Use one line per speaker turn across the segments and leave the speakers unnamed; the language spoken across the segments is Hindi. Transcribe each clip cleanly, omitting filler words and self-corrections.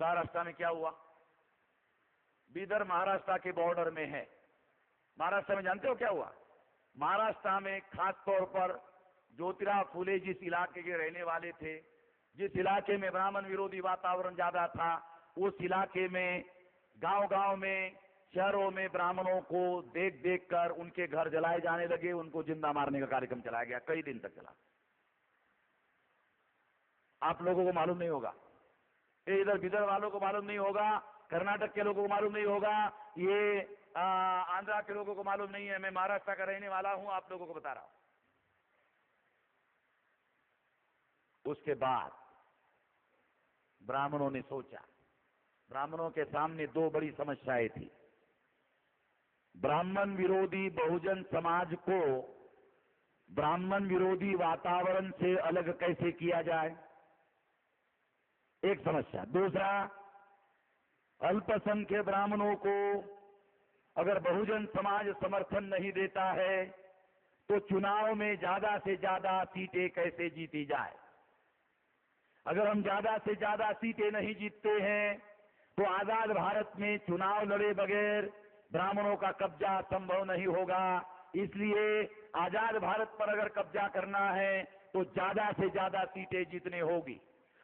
महाराष्ट्र में क्या हुआ? बीदर महाराष्ट्र के बॉर्डर में है। महाराष्ट्र में जानते हो क्या हुआ? महाराष्ट्र में खास तौर पर ज्योतिराव फुले जिस इलाके के रहने वाले थे, जिस इलाके में ब्राह्मण विरोधी वातावरण ज्यादा था, उस इलाके में गांव गांव में शहरों में ब्राह्मणों को देख देख कर उनके घर जलाए जाने लगे, उनको जिंदा मारने का कार्यक्रम चलाया गया, कई दिन तक चला। आप लोगों को मालूम नहीं होगा, इधर बिदर वालों को मालूम नहीं होगा, कर्नाटक के लोगों को मालूम नहीं होगा, ये आंध्रा के लोगों को मालूम नहीं है। मैं महाराष्ट्र का रहने वाला हूं, आप लोगों को बता रहा हूं। उसके बाद ब्राह्मणों ने सोचा, ब्राह्मणों के सामने दो बड़ी समस्याएं थी। ब्राह्मण विरोधी बहुजन समाज को ब्राह्मण विरोधी वातावरण से अलग कैसे किया जाए, एक समस्या। दूसरा, अल्पसंख्यक ब्राह्मणों को अगर बहुजन समाज समर्थन नहीं देता है तो चुनाव में ज्यादा से ज्यादा सीटें कैसे जीती जाए। अगर हम ज्यादा से ज्यादा सीटें नहीं जीतते हैं तो आजाद भारत में चुनाव लड़े बगैर ब्राह्मणों का कब्जा संभव नहीं होगा। इसलिए आजाद भारत पर अगर कब्जा करना है तो ज्यादा से ज्यादा सीटें जीतने होगी,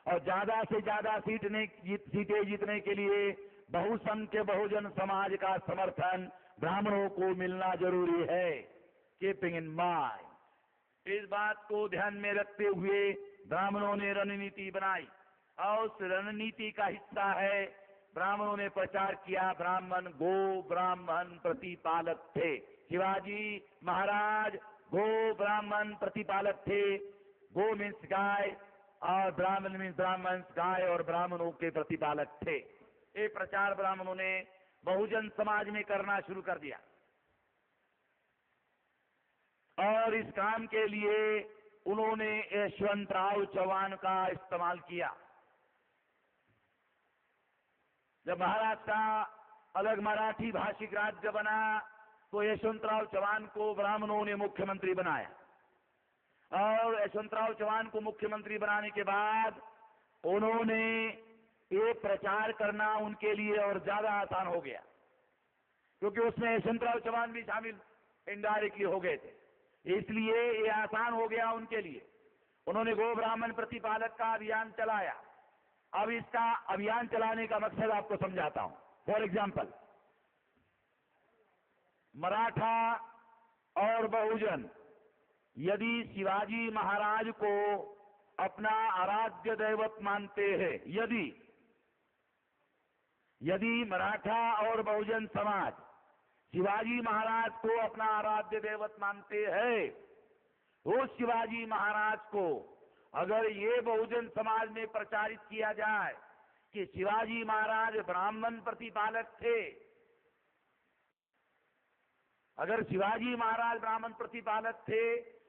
और ज्यादा से ज्यादा सीटें जीतने के लिए बहुसंख्य बहुजन समाज का समर्थन ब्राह्मणों को मिलना जरूरी है। कीपिंग इन माइंड, इस बात को ध्यान में रखते हुए ब्राह्मणों ने रणनीति बनाई, और उस रणनीति का हिस्सा है ब्राह्मणों ने प्रचार किया, ब्राह्मण गो ब्राह्मण प्रतिपालक थे। शिवाजी महाराज गो ब्राह्मण प्रतिपालक थे। गो मीन्स गाय और ब्राह्मण मीन्स ब्राह्मण, गाय और ब्राह्मणों के प्रतिपालक थे। ये प्रचार ब्राह्मणों ने बहुजन समाज में करना शुरू कर दिया, और इस काम के लिए उन्होंने यशवंतराव चौहान का इस्तेमाल किया। जब महाराष्ट्र का अलग मराठी भाषिक राज्य बना तो यशवंतराव चौहान को ब्राह्मणों ने मुख्यमंत्री बनाया, और यशवंतराव चौहान को मुख्यमंत्री बनाने के बाद उन्होंने ये प्रचार करना उनके लिए और ज्यादा आसान हो गया, क्योंकि उसमें यशवंतराव चौहान भी शामिल इनडायरेक्टली हो गए थे, इसलिए ये आसान हो गया उनके लिए। उन्होंने गो ब्राह्मण प्रतिपालक का अभियान चलाया। अब इसका अभियान चलाने का मकसद आपको समझाता हूं। फॉर एग्जाम्पल, मराठा और बहुजन यदि शिवाजी महाराज को अपना आराध्य दैवत मानते हैं, यदि मराठा और बहुजन समाज शिवाजी महाराज को अपना आराध्य दैवत मानते हैं, तो शिवाजी महाराज को अगर ये बहुजन समाज में प्रचारित किया जाए कि शिवाजी महाराज ब्राह्मण प्रतिपालक थे, अगर शिवाजी महाराज ब्राह्मण प्रतिपालक थे,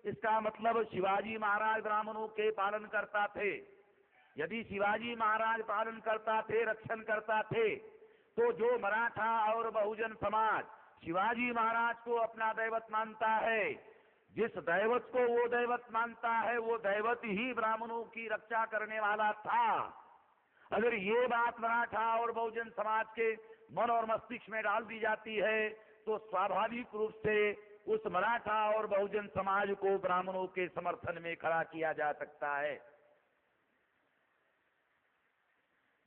इसका मतलब शिवाजी महाराज ब्राह्मणों के पालन करता थे। यदि शिवाजी महाराज पालन करता थे, रक्षण करता थे, तो जो मराठा और बहुजन समाज शिवाजी महाराज को अपना दैवत मानता है, जिस दैवत को वो दैवत मानता है, वो दैवत ही ब्राह्मणों की रक्षा करने वाला था। अगर ये बात मराठा और बहुजन समाज के मन और मस्तिष्क में डाल दी जाती है तो स्वाभाविक रूप से उस मराठा और बहुजन समाज को ब्राह्मणों के समर्थन में खड़ा किया जा सकता है।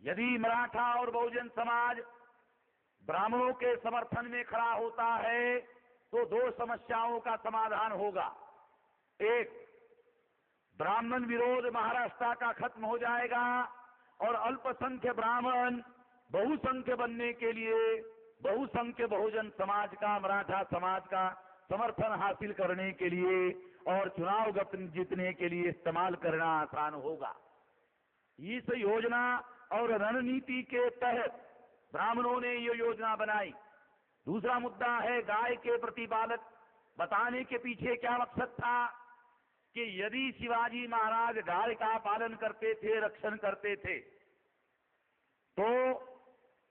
यदि मराठा और बहुजन समाज ब्राह्मणों के समर्थन में खड़ा होता है तो दो समस्याओं का समाधान होगा। एक, ब्राह्मण विरोध महाराष्ट्र का खत्म हो जाएगा और अल्पसंख्यक ब्राह्मण बहुसंख्य बनने के लिए बहुसंख्य बहुजन समाज का, मराठा समाज का समर्थन हासिल करने के लिए और चुनाव जीतने के लिए इस्तेमाल करना आसान होगा। इस योजना और रणनीति के तहत ब्राह्मणों ने ये योजना बनाई। दूसरा मुद्दा है गाय के प्रतिपालक बताने के पीछे क्या मकसद था कि यदि शिवाजी महाराज गाय का पालन करते थे, रक्षण करते थे, तो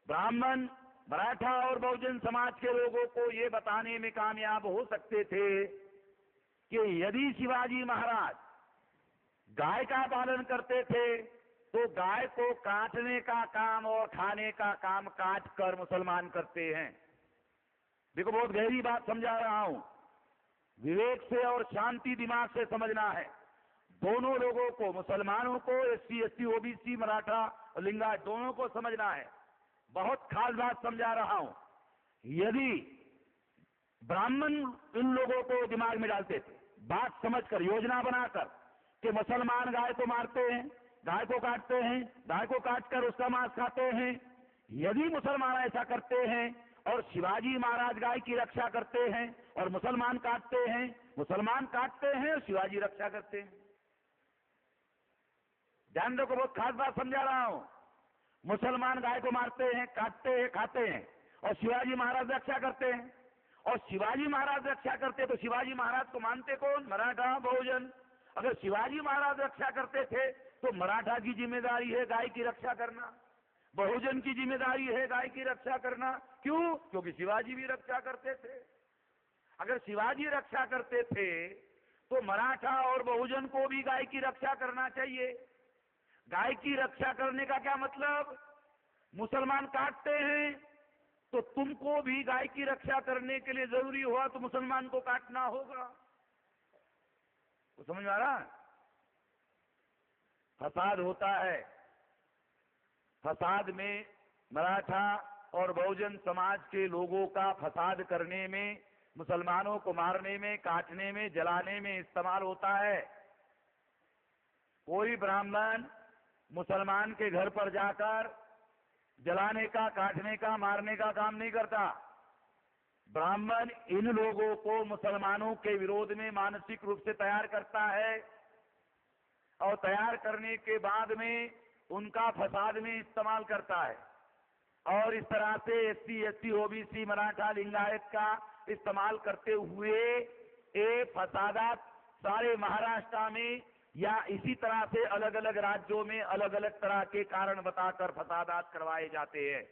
ब्राह्मण, मराठा और बहुजन समाज के लोगों को ये बताने में कामयाब हो सकते थे कि यदि शिवाजी महाराज गाय का पालन करते थे तो गाय को काटने का काम और खाने का काम काट कर मुसलमान करते हैं। देखो, बहुत गहरी बात समझा रहा हूं, विवेक से और शांति दिमाग से समझना है। दोनों लोगों को, मुसलमानों को, SC, ST, OBC, Maratha, Lingayat, दोनों को समझना है। बहुत खास बात समझा रहा हूं। यदि ब्राह्मण इन लोगों को दिमाग में डालते थे, बात समझकर, योजना बनाकर, कि मुसलमान गाय को मारते हैं, गाय को काटते हैं, गाय को काटकर उसका मांस खाते हैं, यदि मुसलमान ऐसा करते हैं और शिवाजी महाराज गाय की रक्षा करते हैं और मुसलमान काटते हैं, मुसलमान काटते हैं और शिवाजी रक्षा करते हैं। ध्यान रखो, बहुत खास बात समझा रहा हूं। मुसलमान गाय को मारते हैं, काटते हैं, खाते हैं, और शिवाजी महाराज रक्षा करते हैं। और शिवाजी महाराज रक्षा करते तो शिवाजी महाराज को मानते कौन? मराठा, बहुजन। अगर शिवाजी महाराज रक्षा करते थे तो मराठा की जिम्मेदारी है गाय की रक्षा करना, बहुजन की जिम्मेदारी है गाय की रक्षा करना। क्यों? क्योंकि शिवाजी भी रक्षा करते थे। अगर शिवाजी रक्षा करते थे तो मराठा और बहुजन को भी गाय की रक्षा करना चाहिए। गाय की रक्षा करने का क्या मतलब? मुसलमान काटते हैं तो तुमको भी गाय की रक्षा करने के लिए जरूरी हुआ तो मुसलमान को काटना होगा। तो समझ में आ रहा है? फसाद होता है। फसाद में मराठा और बहुजन समाज के लोगों का फसाद करने में, मुसलमानों को मारने में, काटने में, जलाने में इस्तेमाल होता है। कोई ब्राह्मण मुसलमान के घर पर जाकर जलाने का, काटने का, मारने का काम नहीं करता। ब्राह्मण इन लोगों को मुसलमानों के विरोध में मानसिक रूप से तैयार करता है और तैयार करने के बाद में उनका फसाद में इस्तेमाल करता है। और इस तरह से SC, ST, OBC, Maratha, Lingayat का इस्तेमाल करते हुए ये फसादात सारे महाराष्ट्र में या इसी तरह से अलग अलग राज्यों में अलग अलग तरह के कारण बताकर फसादात करवाए जाते हैं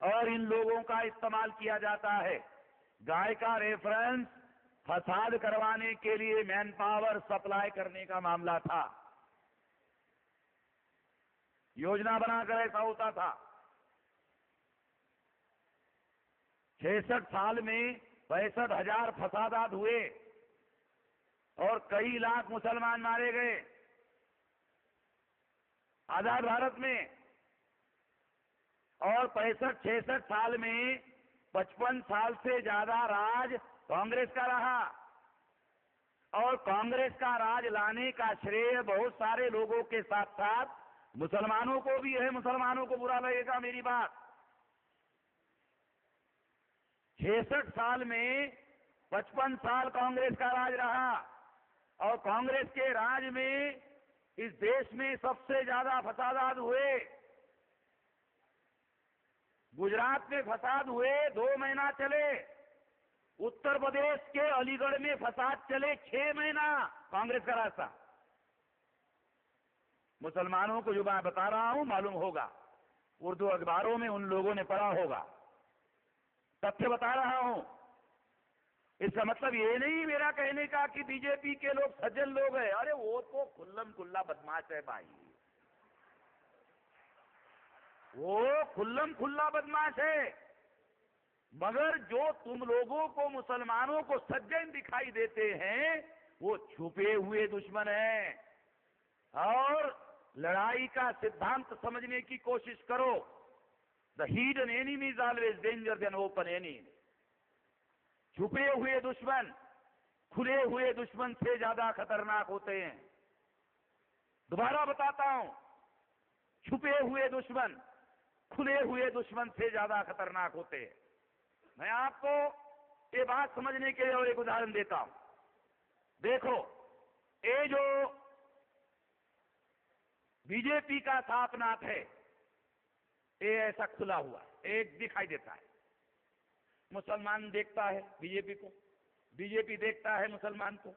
और इन लोगों का इस्तेमाल किया जाता है। गाय का रेफरेंस फसाद करवाने के लिए मैन पावर सप्लाई करने का मामला था। योजना बनाकर ऐसा होता था। 66 साल में 65,000 फसादात हुए और कई लाख मुसलमान मारे गए आजाद भारत में। और 65-66 साल में 55 साल से ज्यादा राज कांग्रेस का रहा और कांग्रेस का राज लाने का श्रेय बहुत सारे लोगों के साथ साथ मुसलमानों को भी है। मुसलमानों को बुरा लगेगा मेरी बात। 66 साल में 55 साल कांग्रेस का राज रहा और कांग्रेस के राज में इस देश में सबसे ज्यादा फसादात हुए। गुजरात में फसाद हुए, 2 महीना चले। उत्तर प्रदेश के अलीगढ़ में फसाद चले 6 महीना, कांग्रेस का रास्ता। मुसलमानों को जो मैं बता रहा हूं मालूम होगा, उर्दू अखबारों में उन लोगों ने पढ़ा होगा। तथ्य बता रहा हूं। इसका मतलब ये नहीं मेरा कहने का कि बीजेपी के लोग सज्जन लोग हैं। अरे वो तो खुल्लम खुल्ला बदमाश है भाई, वो खुल्लम खुल्ला बदमाश है। मगर जो तुम लोगों को, मुसलमानों को सज्जन दिखाई देते हैं, वो छुपे हुए दुश्मन हैं। और लड़ाई का सिद्धांत समझने की कोशिश करो। The hidden enemy is always danger than open enemy. छुपे हुए दुश्मन खुले हुए दुश्मन से ज्यादा खतरनाक होते हैं। दोबारा बताता हूं, छुपे हुए दुश्मन खुले हुए दुश्मन से ज्यादा खतरनाक होते हैं। मैं आपको ये बात समझने के लिए और एक उदाहरण देता हूं। देखो, ये जो बीजेपी का सापनाथ है, ये ऐसा खुला हुआ है, एक दिखाई देता है। मुसलमान देखता है बीजेपी को, बीजेपी देखता है मुसलमान को।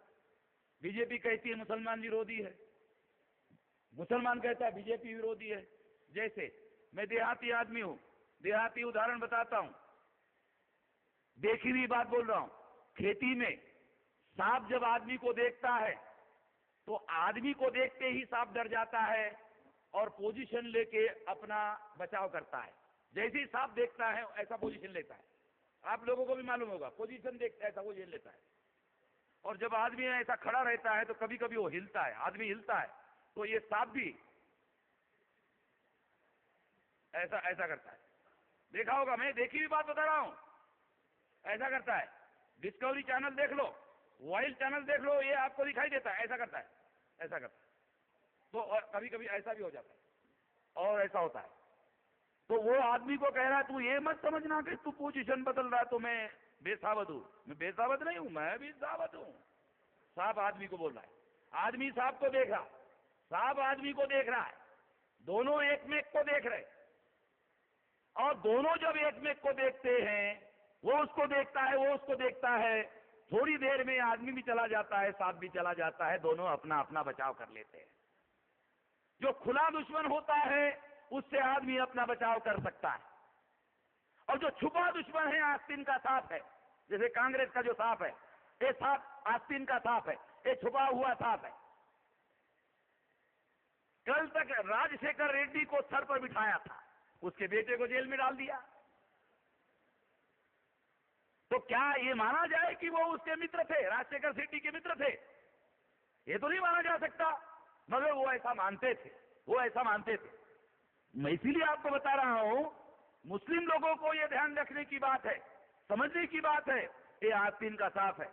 बीजेपी कहती है मुसलमान विरोधी है, मुसलमान कहता है बीजेपी विरोधी है। जैसे मैं देहाती आदमी हूं, देहाती उदाहरण बताता हूं, देखी हुई बात बोल रहा हूं। खेती में सांप जब आदमी को देखता है तो आदमी को देखते ही सांप डर जाता है, और पोजीशन लेके अपना बचाव करता है। जैसे ही सांप देखता है ऐसा पोजीशन लेता है। आप लोगों को भी मालूम होगा, पोजीशन देखता है ऐसा पोजीशन लेता है। और जब आदमी ऐसा खड़ा रहता है तो कभी कभी वो हिलता है, आदमी हिलता है, तो ये सांप भी ऐसा ऐसा करता है। देखा होगा, मैं देखी हुई बात बता रहा हूं, ऐसा करता है। डिस्कवरी चैनल देख लो, वाइल्ड चैनल देख लो, ये आपको दिखाई देता है, ऐसा करता है, ऐसा करता है। तो कभी कभी ऐसा भी हो जाता है और ऐसा होता है। तो वो आदमी को कह रहा है तू ये मत समझना कि तू पोजीशन बदल रहा है तो मैं बेसावत हूं। मैं बेसावत नहीं हूं, मैं भी सावत हूं। सांप आदमी को बोल रहा है, आदमी सांप को देख रहा, सांप आदमी को देख रहा है, दोनों एक में को देख रहे। और दोनों जब एक में को देखते हैं, वो उसको देखता है, वो उसको देखता है, थोड़ी देर में आदमी भी चला जाता है, सांप भी चला जाता है, दोनों अपना अपना बचाव कर लेते हैं। जो खुला दुश्मन होता है उससे आदमी अपना बचाव कर सकता है, और जो छुपा दुश्मन है, आस्तीन का सांप है, जैसे कांग्रेस का जो सांप है, ये सांप आस्तीन का सांप है, ये छुपा हुआ सांप है। कल तक राजशेखर रेड्डी को सर पर बिठाया था, उसके बेटे को जेल में डाल दिया। तो क्या ये माना जाए कि वो उसके मित्र थे, राजशेखर रेड्डी के मित्र थे? ये तो नहीं माना जा सकता, मगर वो ऐसा मानते थे, वो ऐसा मानते थे। मैं इसीलिए आपको बता रहा हूं, मुस्लिम लोगों को ये ध्यान रखने की बात है, समझने की बात है। ये आस्तीन का सांप है,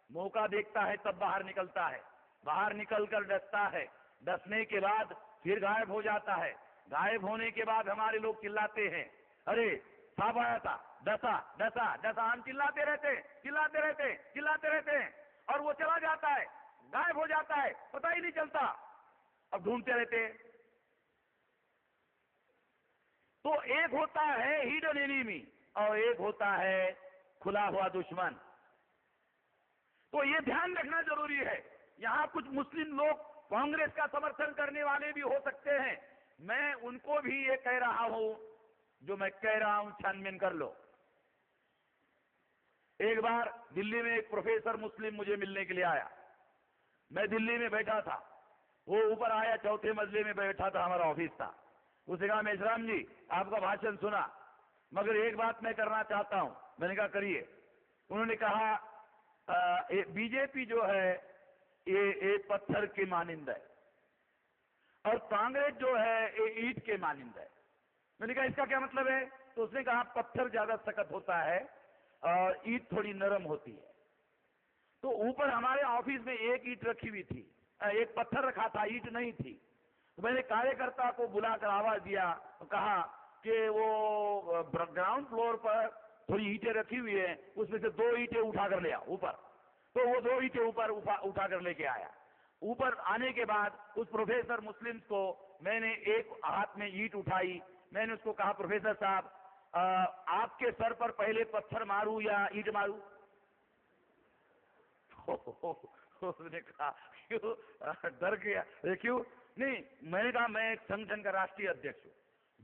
मौका देखता है तब बाहर निकलता है, बाहर निकलकर डसता है, डसने के बाद फिर गायब हो जाता है। गायब होने के बाद हमारे लोग चिल्लाते हैं, अरे सांप आया था, डसा डसा डसा। हम चिल्लाते रहते, चिल्लाते रहते, चिल्लाते रहते हैं, और वो चला जाता है, गायब हो जाता है, पता ही नहीं चलता। अब ढूंढते रहते हैं। तो एक होता है हिडन एनिमी और एक होता है खुला हुआ दुश्मन। तो ये ध्यान रखना जरूरी है। यहां कुछ मुस्लिम लोग कांग्रेस का समर्थन करने वाले भी हो सकते हैं, मैं उनको भी ये कह रहा हूं, जो मैं कह रहा हूं छानबीन कर लो। एक बार दिल्ली में एक प्रोफेसर मुस्लिम मुझे मिलने के लिए आया, मैं दिल्ली में बैठा था, वो ऊपर आया, चौथे मंजिले में बैठा था, हमारा ऑफिस था। उसने कहा मेश्राम जी आपका भाषण सुना, मगर एक बात मैं करना चाहता हूं। मैंने कहा करिए। उन्होंने कहा बीजेपी जो है ये एक पत्थर के मानिंद है और कांग्रेस जो है ये ईंट के मानिंद है। मैंने कहा इसका क्या मतलब है? तो उसने कहा पत्थर ज्यादा सख्त होता है और ईंट थोड़ी नरम होती है। तो ऊपर हमारे ऑफिस में एक ईंट रखी हुई थी, एक पत्थर रखा था, ईंट नहीं थी। तो मैंने कार्यकर्ता को बुलाकर आवाज दिया, तो कहा कि वो ग्राउंड फ्लोर पर थोड़ी ईंटें रखी हुई है, उसमें से 2 ईंटें उठा कर ले आ ऊपर। तो वो 2 ईंटें ऊपर उठा कर लेके आया। ऊपर आने के बाद उस प्रोफेसर मुस्लिम को मैंने एक हाथ में ईंट उठाई, मैंने उसको कहा प्रोफेसर साहब आपके सर पर पहले पत्थर मारूं या ईंट मारूं? उसने कहा क्यों, डर गया? क्यों? नहीं, मैंने कहा मैं एक संगठन का राष्ट्रीय अध्यक्ष हूं,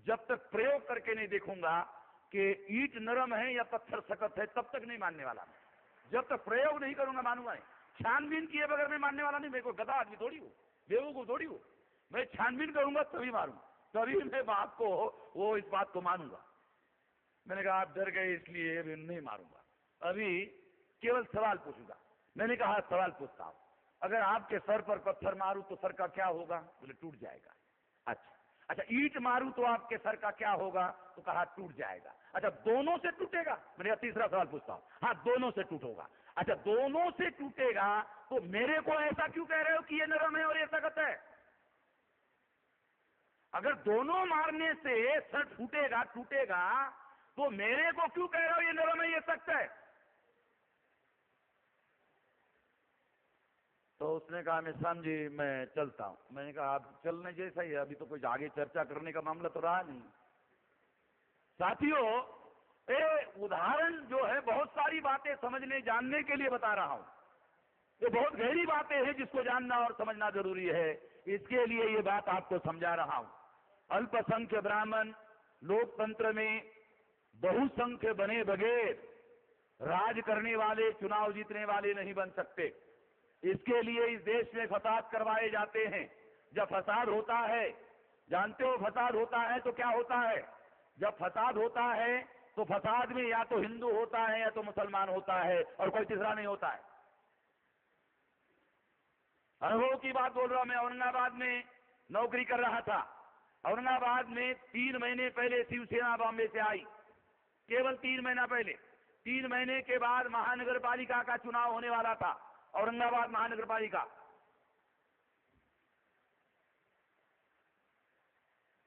जब तक प्रयोग करके नहीं देखूंगा कि ईंट नरम है या पत्थर सख्त है, तब तक नहीं मानने वाला मैं। जब तक प्रयोग नहीं करूंगा मानूंगा नहीं। छानबीन किए बगैर मैं मानने वाला नहीं। मैं कोई गधा आदमी थोड़ी हूं, बेवकूफ थोड़ी हूं। मैं छानबीन करूंगा तभी मारूंगा, तभी मैं बात को वो इस बात को मानूंगा। मैंने कहा आप डर गए इसलिए नहीं मारूंगा, अभी केवल सवाल पूछूंगा। मैंने कहा सवाल पूछता हूं, अगर आपके सर पर पत्थर मारूं तो सर का क्या होगा? बोले टूट जाएगा। अच्छा, ईंट मारूं तो आपके सर का क्या होगा? तो कहा टूट जाएगा। अच्छा, दोनों से टूटेगा? मैंने तीसरा सवाल पूछता हूं। हाँ, दोनों से टूटेगा। अच्छा, दोनों से टूटेगा तो मेरे को ऐसा क्यों कह रहे हो कि ये नरम है और ये सख्त है? अगर दोनों मारने से सर टूटेगा तो मेरे को क्यों कह रहे हो ये नरम है ये सख्त है? तो उसने कहा मिश्राम जी मैं चलता हूं। मैंने कहा आप चलने जैसा ही है, अभी तो कुछ आगे चर्चा करने का मामला तो रहा नहीं। साथियों, ये उदाहरण जो है बहुत सारी बातें समझने जानने के लिए बता रहा हूं। ये बहुत गहरी बातें हैं जिसको जानना और समझना जरूरी है, इसके लिए ये बात आपको समझा रहा हूं। अल्पसंख्य ब्राह्मण लोकतंत्र में बहुसंख्य बने बगैर राज करने वाले, चुनाव जीतने वाले नहीं बन सकते। इसके लिए इस देश में फसाद करवाए जाते हैं। जब फसाद होता है जानते हो फसाद होता है तो क्या होता है? जब फसाद होता है तो फसाद में या तो हिंदू होता है या तो मुसलमान होता है, और कोई तीसरा नहीं होता है। अनुभव की बात बोल रहा हूं। मैं औरंगाबाद में नौकरी कर रहा था। औरंगाबाद में 3 महीने पहले शिवसेना बॉम्बे से आई, केवल 3 महीना पहले। 3 महीने के बाद महानगर पालिका का चुनाव होने वाला था, औरंगाबाद महानगर पालिका।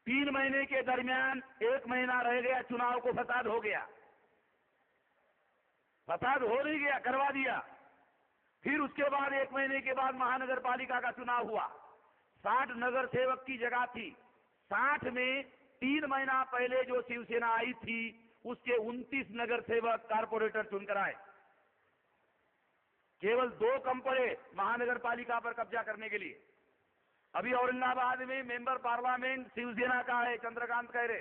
3 महीने के दरमियान 1 महीना रह गया, चुनाव को फसाद हो गया। फसाद हो नहीं गया, करवा दिया। फिर उसके बाद 1 महीने के बाद महानगर पालिका का चुनाव हुआ। 60 नगर सेवक की जगह थी। 60 में 3 महीना पहले जो शिवसेना आई थी उसके 29 नगर सेवक कारपोरेटर चुनकर आए। केवल 2 कम पड़े महानगर पालिका पर कब्जा करने के लिए। अभी औरंगाबाद में मेंबर पार्लियामेंट शिवसेना का है, चंद्रकांत खैरे।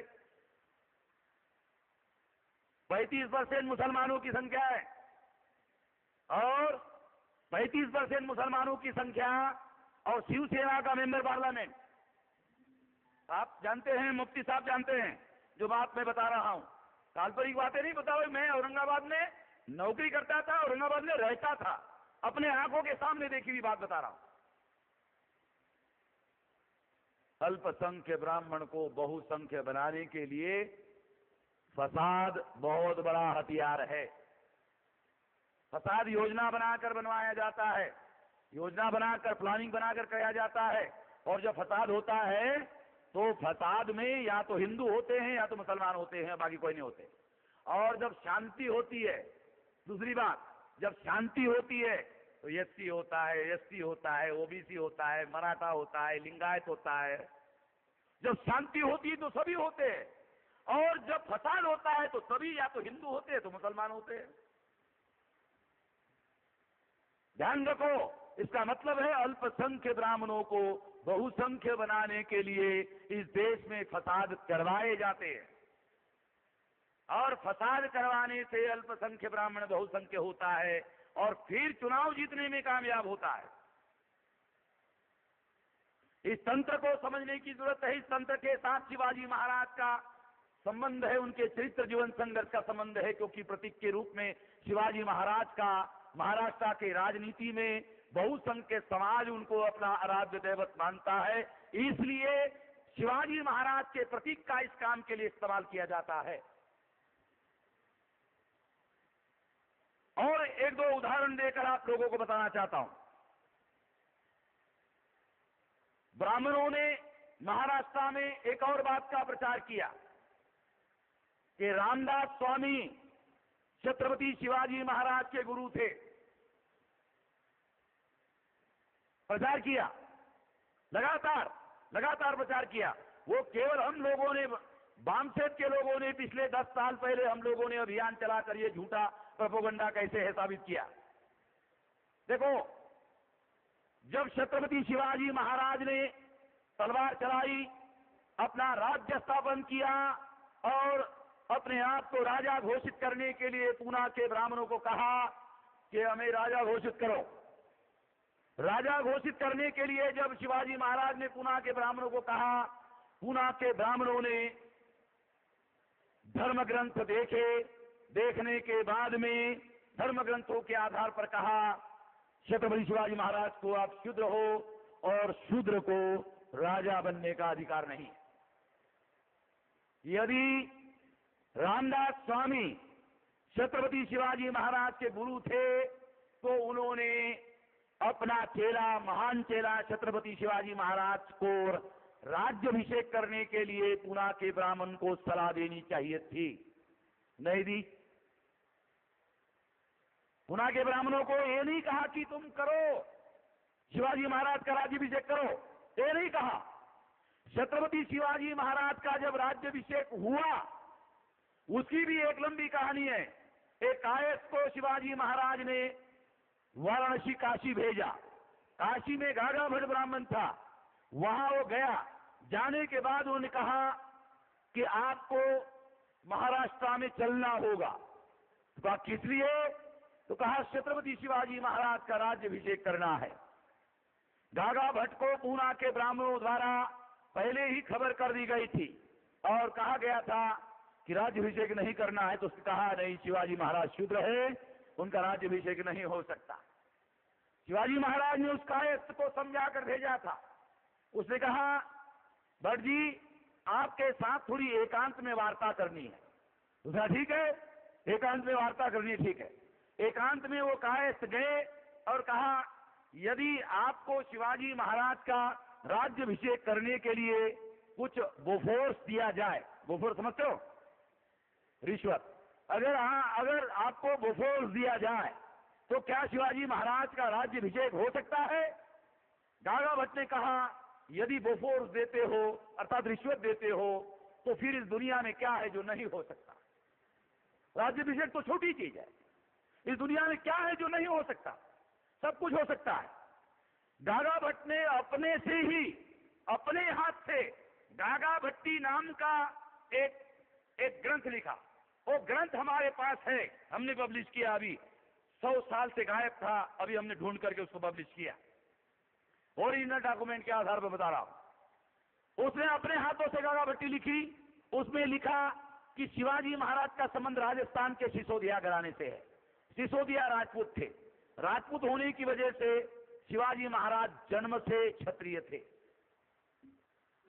35% मुसलमानों की संख्या है, और 35% मुसलमानों की संख्या और शिवसेना का मेंबर पार्लियामेंट। आप जानते हैं, मुफ्ती साहब जानते हैं जो बात मैं बता रहा हूं। काल्पनिक बातें नहीं बता रहा। मैं औरंगाबाद में नौकरी करता था, औरंगाबाद में रहता था, अपने आंखों के सामने देखी हुई बात बता रहा हूं। अल्पसंख्य ब्राह्मण को बहुसंख्य बनाने के लिए फसाद बहुत बड़ा हथियार है। फसाद योजना बनाकर बनवाया जाता है, योजना बनाकर, प्लानिंग बनाकर किया जाता है। और जब फसाद होता है तो फसाद में या तो हिंदू होते हैं या तो मुसलमान होते हैं, बाकी कोई नहीं होते। और जब शांति होती है, दूसरी बात, जब शांति होती है तो एससी होता है, एसटी होता है, ओबीसी होता है, मराठा होता है, लिंगायत होता है। जब शांति होती है तो सभी होते हैं, और जब फसाद होता है तो सभी या तो हिंदू होते हैं तो मुसलमान होते हैं। ध्यान रखो, इसका मतलब है अल्पसंख्य ब्राह्मणों को बहुसंख्य बनाने के लिए इस देश में फसाद करवाए जाते हैं, और फसाद करवाने से अल्पसंख्य ब्राह्मण बहुसंख्य होता है और फिर चुनाव जीतने में कामयाब होता है। इस तंत्र को समझने की जरूरत है। इस तंत्र के साथ शिवाजी महाराज का संबंध है, उनके चरित्र जीवन संघर्ष का संबंध है, क्योंकि प्रतीक के रूप में शिवाजी महाराज का महाराष्ट्र के राजनीति में बहुसंख्य समाज उनको अपना आराध्य दैवत मानता है। इसलिए शिवाजी महाराज के प्रतीक का इस काम के लिए इस्तेमाल किया जाता है। और 1-2 उदाहरण देकर आप लोगों को बताना चाहता हूं। ब्राह्मणों ने महाराष्ट्र में एक और बात का प्रचार किया कि रामदास स्वामी छत्रपति शिवाजी महाराज के गुरु थे। प्रचार किया, लगातार प्रचार किया। वो केवल हम लोगों ने, वामसेट के लोगों ने पिछले 10 साल पहले हम लोगों ने अभियान चलाकर ये झूठा प्रोपेगेंडा कैसे है साबित किया। देखो, जब छत्रपति शिवाजी महाराज ने तलवार चलाई, अपना राज्य स्थापन किया और अपने आप को राजा घोषित करने के लिए पूना के ब्राह्मणों को कहा कि हमें राजा घोषित करो। राजा घोषित करने के लिए जब शिवाजी महाराज ने पूना के ब्राह्मणों को कहा, पूना के ब्राह्मणों ने धर्म ग्रंथ देखे, देखने के बाद में धर्म ग्रंथों के आधार पर कहा छत्रपति शिवाजी महाराज को आप शूद्र हो और शूद्र को राजा बनने का अधिकार नहीं। यदि रामदास स्वामी छत्रपति शिवाजी महाराज के गुरु थे तो उन्होंने अपना चेला, महान चेला छत्रपति शिवाजी महाराज को राज्याभिषेक करने के लिए पूना के ब्राह्मण को सलाह देनी चाहिए थी, नहीं दी। पूना के ब्राह्मणों को ये नहीं कहा कि तुम करो, शिवाजी महाराज का राज्याभिषेक करो, ये नहीं कहा। छत्रपति शिवाजी महाराज का जब राज्याभिषेक हुआ, उसकी भी एक लंबी कहानी है। एक आयत को शिवाजी महाराज ने वाराणसी काशी भेजा। काशी में गागा भट्ट ब्राह्मण था, वहां वो गया। जाने के बाद उन्होंने कहा कि आपको महाराष्ट्र में चलना होगा। तो कहा किस लिए? तो कहा छत्रपति शिवाजी महाराज का राज्याभिषेक करना है। गागा भट्ट को पूना के ब्राह्मणों द्वारा पहले ही खबर कर दी गई थी और कहा गया था कि राज्याभिषेक नहीं करना है, तो उसने कहा नहीं, शिवाजी महाराज शूद्र है, उनका राज्याभिषेक नहीं हो सकता। शिवाजी महाराज ने उस कायस्थ को समझा कर भेजा था। उसने कहा, भट्ट जी आपके साथ थोड़ी एकांत में वार्ता करनी है। उसने ठीक है, एकांत में वार्ता करनी, ठीक है। एकांत में वो कायस्थ गए और कहा, यदि आपको शिवाजी महाराज का राज्याभिषेक करने के लिए कुछ बोफोर्स दिया जाए, बोफोर्स समझते हो, रिश्वत, अगर आपको बोफोर्स दिया जाए तो क्या शिवाजी महाराज का राज्याभिषेक हो सकता है? गागा भट्ट ने कहा, यदि बोफोर्स देते हो अर्थात रिश्वत देते हो तो फिर इस दुनिया में क्या है जो नहीं हो सकता? राज्याभिषेक तो छोटी चीज है, इस दुनिया में क्या है जो नहीं हो सकता? सब कुछ हो सकता है। गागा भट्ट ने अपने से ही, अपने हाथ से गागा भट्टी नाम का एक ग्रंथ लिखा। वो ग्रंथ हमारे पास है, हमने पब्लिश किया। अभी 100 साल से गायब था, अभी हमने ढूंढ करके उसको पब्लिश किया। ओरिजिनल डॉक्यूमेंट के आधार पर बता रहा हूं। उसने अपने हाथों से गागा भट्टी लिखी। उसमें लिखा कि शिवाजी महाराज का संबंध राजस्थान के सिसोदिया घराने से है। सिसोदिया राजपूत थे। राजपूत होने की वजह से शिवाजी महाराज जन्म से क्षत्रिय थे।